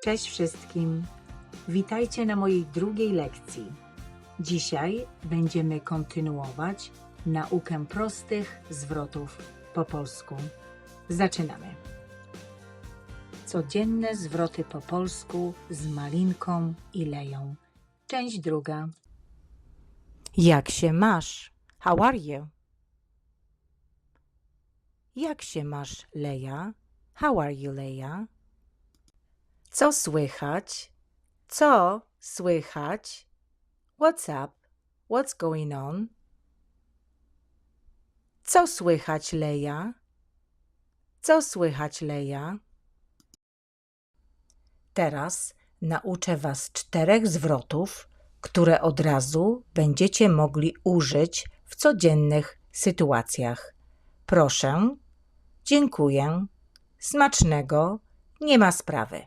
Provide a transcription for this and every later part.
Cześć wszystkim! Witajcie na mojej drugiej lekcji. Dzisiaj będziemy kontynuować naukę prostych zwrotów po polsku. Zaczynamy. Codzienne zwroty po polsku z Malinką i Leją. Część druga. Jak się masz? How are you? Jak się masz, Leja? How are you, Leja? Co słychać? Co słychać? What's up? What's going on? Co słychać, Leja? Co słychać, Leja? Teraz nauczę Was 4 zwrotów, które od razu będziecie mogli użyć w codziennych sytuacjach. Proszę, dziękuję, smacznego, nie ma sprawy.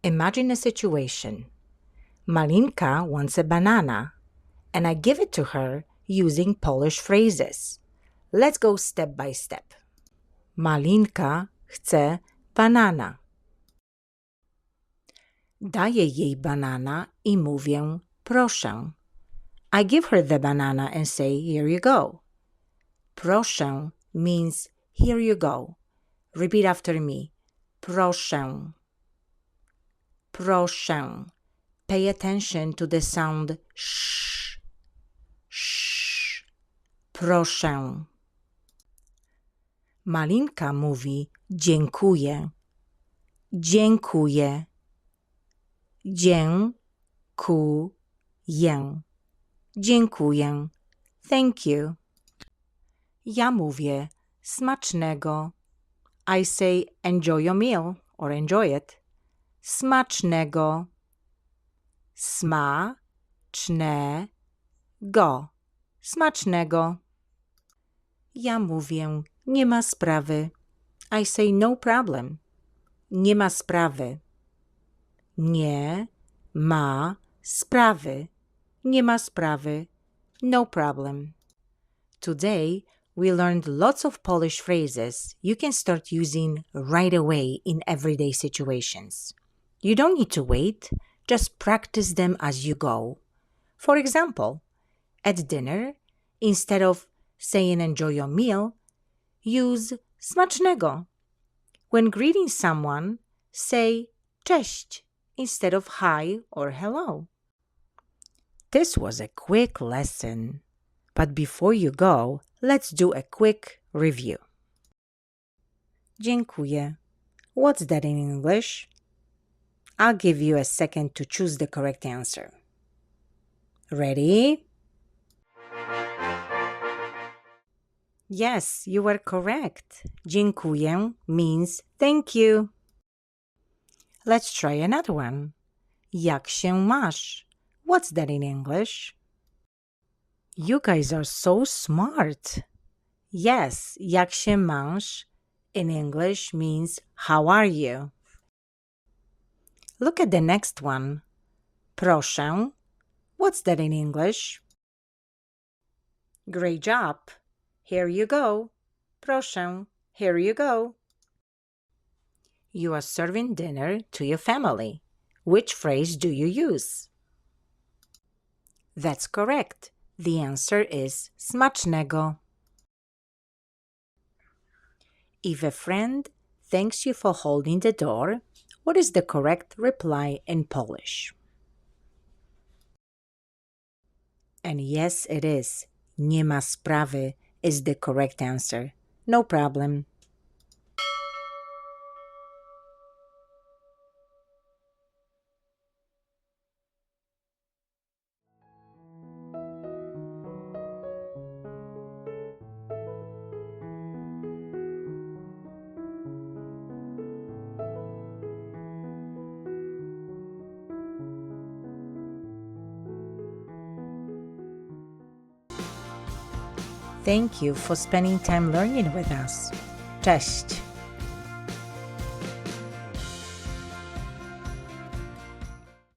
Imagine a situation. Malinka wants a banana, and I give it to her using Polish phrases. Let's go step by step. Malinka chce banana. Daję jej banana i mówię proszę. I give her the banana and say here you go. Proszę means here you go. Repeat after me. Proszę. Proszę. Pay attention to the sound sh. Sh. Proszę. Malinka mówi dziękuję. Dziękuję. Dziękuję. Dziękuję. Thank you. Ja mówię smacznego. I say enjoy your meal or enjoy it. Smacznego. Smacznego. Smacznego. Ja mówię nie ma sprawy. I say no problem. Nie ma sprawy. Nie ma sprawy. Nie ma sprawy. No problem. Today, we learned lots of Polish phrases you can start using right away in everyday situations. You don't need to wait, just practice them as you go. For example, at dinner, instead of saying enjoy your meal, use smacznego. When greeting someone, say cześć instead of hi or hello. This was a quick lesson. But before you go, let's do a quick review. Dziękuję. What's that in English? I'll give you a second to choose the correct answer. Ready? Yes, you are correct. Dziękuję means thank you. Let's try another one. Jak się masz? What's that in English? You guys are so smart. Yes, jak się masz in English means how are you? Look at the next one. Proszę. What's that in English? Great job. Here you go. Proszę. Here you go. You are serving dinner to your family. Which phrase do you use? That's correct. The answer is smacznego. If a friend thanks you for holding the door, what is the correct reply in Polish? And yes, it is. Nie ma sprawy is the correct answer. No problem. Thank you for spending time learning with us. Cześć!